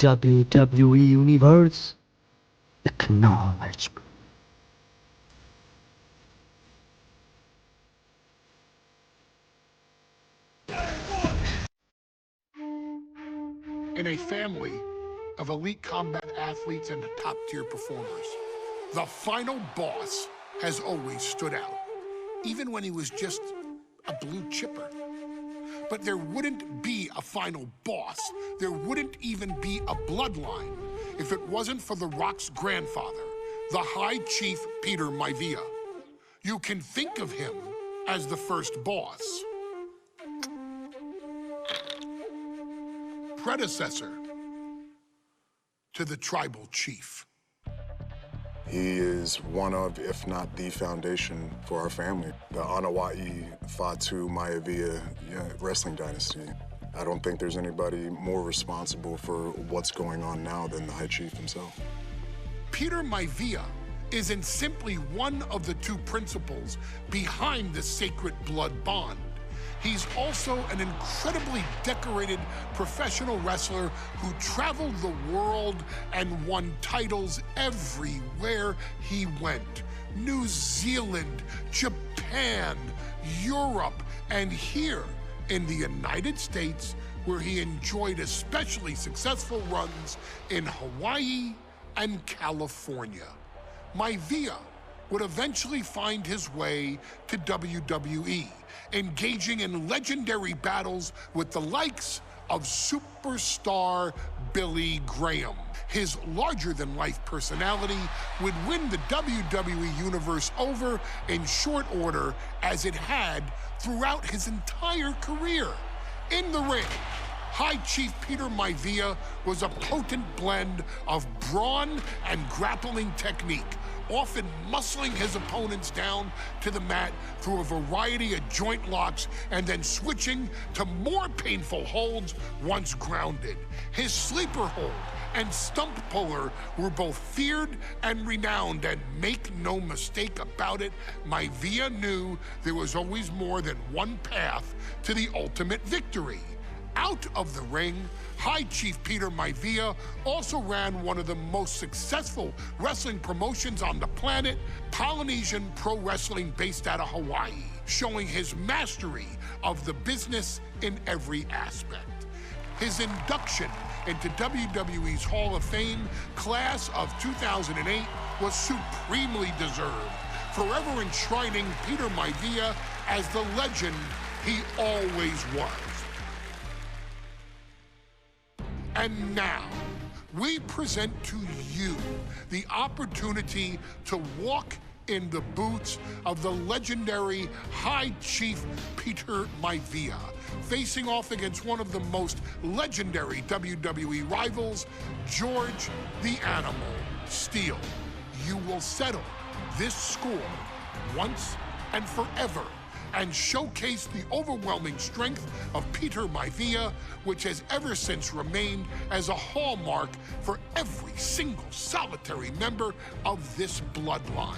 WWE Universe acknowledgement. In a family of elite combat athletes and top-tier performers, the final boss has always stood out, even when he was just a blue chipper. But there wouldn't be a final boss, there wouldn't even be a bloodline if it wasn't for The Rock's grandfather, the High Chief Peter Maivia. You can think of him as the first boss, predecessor to the tribal chief. He is one of, if not the foundation for our family. The Anawa'i Fatu Maivia wrestling dynasty. I don't think there's anybody more responsible for what's going on now than the High Chief himself. Peter Maivia isn't simply one of the two principals behind the sacred blood bond. He's also an incredibly decorated professional wrestler who traveled the world and won titles everywhere he went. New Zealand, Japan, Europe, and here in the United States, where he enjoyed especially successful runs in Hawaii and California. Maivia would eventually find his way to WWE, engaging in legendary battles with the likes of superstar Billy Graham. His larger-than-life personality would win the WWE Universe over in short order, as it had throughout his entire career. In the ring, High Chief Peter Maivia was a potent blend of brawn and grappling technique, often muscling his opponents down to the mat through a variety of joint locks and then switching to more painful holds once grounded. His sleeper hold and stump puller were both feared and renowned, and make no mistake about it, Maivia knew there was always more than one path to the ultimate victory. Out of the ring, High Chief Peter Maivia also ran one of the most successful wrestling promotions on the planet, Polynesian Pro Wrestling, based out of Hawaii, showing his mastery of the business in every aspect. His induction into WWE's Hall of Fame class of 2008 was supremely deserved, forever enshrining Peter Maivia as the legend he always was. And now, we present to you the opportunity to walk in the boots of the legendary High Chief Peter Maivia, facing off against one of the most legendary WWE rivals, George the Animal Steele. You will settle this score once and forever, and showcase the overwhelming strength of Peter Maivia, which has ever since remained as a hallmark for every single solitary member of this bloodline.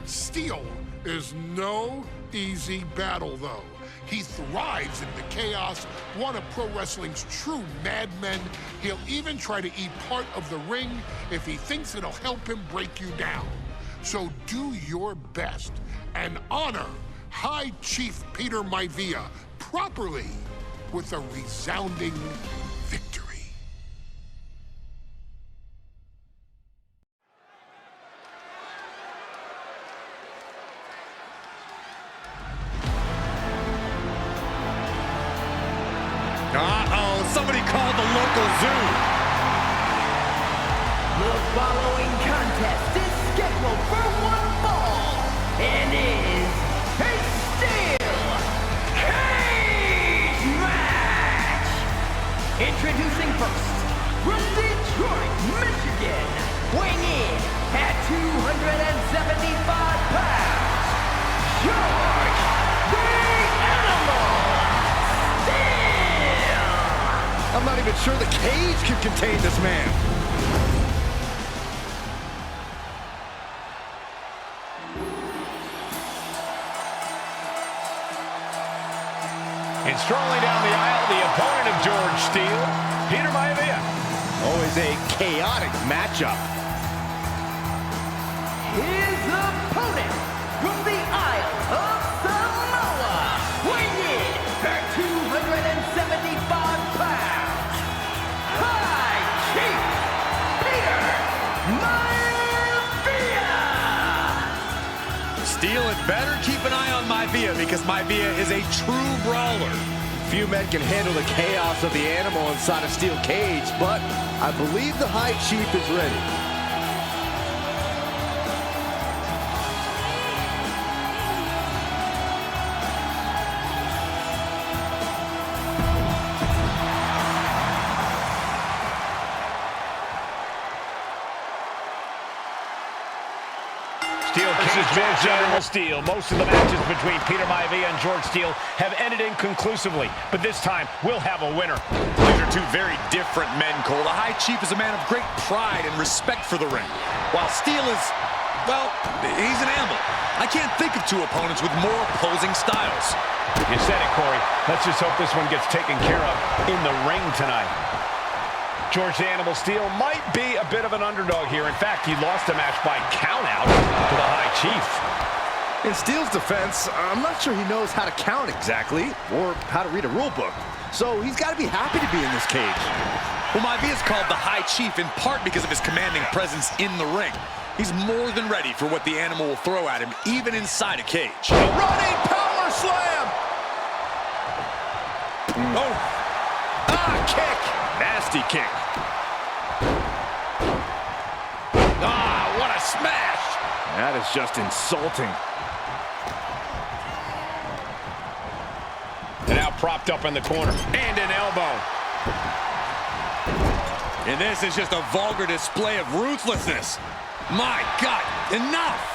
Steele is no easy battle, though. He thrives in the chaos, one of pro wrestling's true madmen. He'll even try to eat part of the ring if he thinks it'll help him break you down. So do your best and honor High Chief Peter Maivia properly with a resounding victory. Uh-oh, somebody called the local zoo. The following contest is scheduled for one fall and is a steel cage match. Introducing first, from Detroit, Michigan, weighing in at 275 pounds, George the Animal Steele. I'm not even sure the cage can contain this man. And strolling down the aisle, the opponent of George Steele, Peter Maivia. Always is a chaotic matchup. His opponent from the Isle of Samoa, weighing in at 275 pounds, High Chief Peter Maivia! Steele had better keep an eye on Maivia because Maivia is a true brawler. Few men can handle the chaos of the animal inside a steel cage, but I believe the High Chief is ready. This is George General Steele. Most of the matches between Peter Maivia and George Steele have ended inconclusively, but this time we'll have a winner. These are two very different men, Cole. The High Chief is a man of great pride and respect for the ring, while Steele is, well, he's an animal. I can't think of two opponents with more opposing styles. You said it, Corey. Let's just hope this one gets taken care of in the ring tonight. George the Animal Steele might be a bit of an underdog here. In fact, he lost a match by countout to the High Chief. In Steele's defense, I'm not sure he knows how to count exactly or how to read a rule book. So he's got to be happy to be in this cage. Well, Maivia is called the High Chief in part because of his commanding presence in the ring. He's more than ready for what the animal will throw at him, even inside a cage. A running power slam! Oh! Kick! Nasty kick. What a smash! That is just insulting. And now propped up in the corner. And an elbow. And this is just a vulgar display of ruthlessness. My God, enough!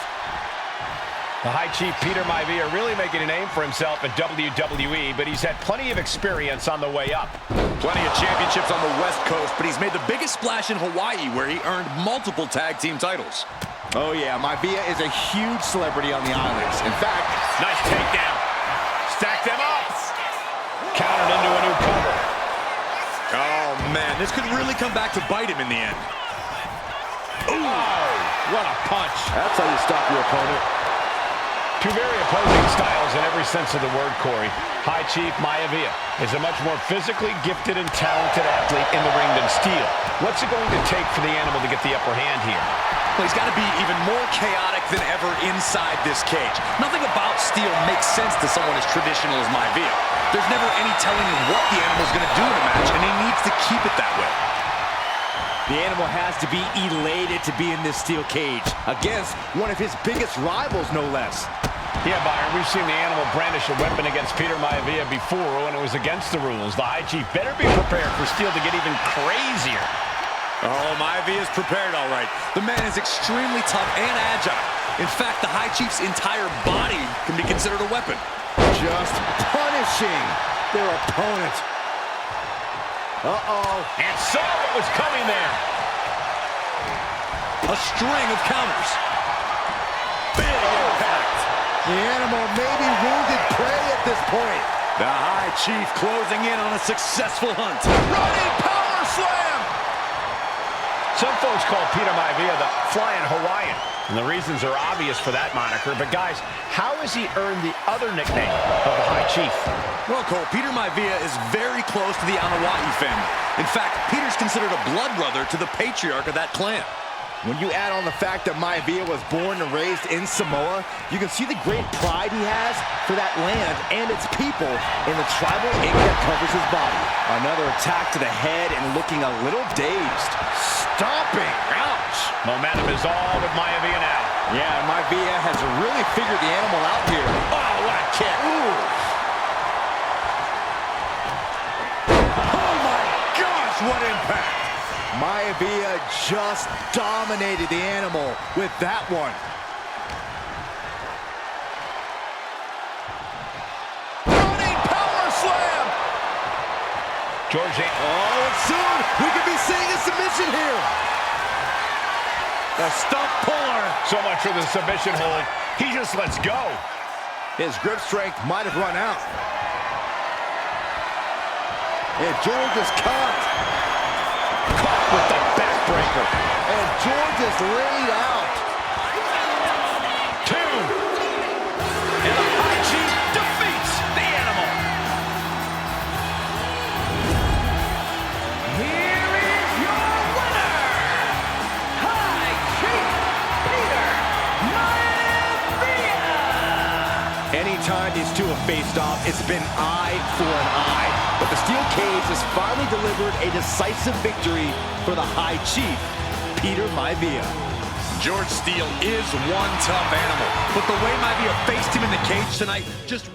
The High Chief Peter Maivia really making a name for himself at WWE, but he's had plenty of experience on the way up. Plenty of championships on the West Coast, but he's made the biggest splash in Hawaii, where he earned multiple tag team titles. Oh yeah, Maivia is a huge celebrity on the islands. In fact, nice takedown. Stack them up. Countered into a new cover. Oh man, this could really come back to bite him in the end. Ooh, what a punch. That's how you stop your opponent. Two very opposing styles in every sense of the word, Corey. High Chief Maivia is a much more physically gifted and talented athlete in the ring than Steele. What's it going to take for the animal to get the upper hand here? Well, he's got to be even more chaotic than ever inside this cage. Nothing about Steele makes sense to someone as traditional as Maivia. There's never any telling him what the animal's going to do in a match, and he needs to keep it that way. The animal has to be elated to be in this steel cage against one of his biggest rivals, no less. Yeah, Byron, we've seen the animal brandish a weapon against Peter Maivia before when it was against the rules. The High Chief better be prepared for Steele to get even crazier. Oh, Maivia is prepared, all right. The man is extremely tough and agile. In fact, the High Chief's entire body can be considered a weapon. Just punishing their opponent. Uh-oh. And saw what was coming there. A string of counters. Big impact. The animal may be wounded prey at this point. The High Chief closing in on a successful hunt. Running power slam! Some folks call Peter Maivia the Flying Hawaiian, and the reasons are obvious for that moniker. But guys, how has he earned the other nickname of the High Chief? Well, Cole, Peter Maivia is very close to the Anawa'i family. In fact, Peter's considered a blood brother to the patriarch of that clan. When you add on the fact that Maivia was born and raised in Samoa, you can see the great pride he has for that land and its people in the tribal ink that covers his body. Another attack to the head and looking a little dazed. Stomping. Ouch. Momentum is all with Maivia now. Yeah, Maivia has really figured the animal out here. Oh, what a kick. Ooh. Oh, my gosh, what impact. Maivia just dominated the animal with that one. Running power slam! George. Oh, and soon we could be seeing a submission here. The stump puller. So much for the submission hold. He just lets go. His grip strength might have run out. And George is caught. Caught with the George is laid out. 2. And the High Chief defeats the animal. Here is your winner, High Chief Peter Maivia. Anytime these two have faced off, it's been eye for an eye. But the steel cage has finally delivered a decisive victory for the High Chief, Peter Maivia. George Steele is one tough animal, but the way Maivia faced him in the cage tonight just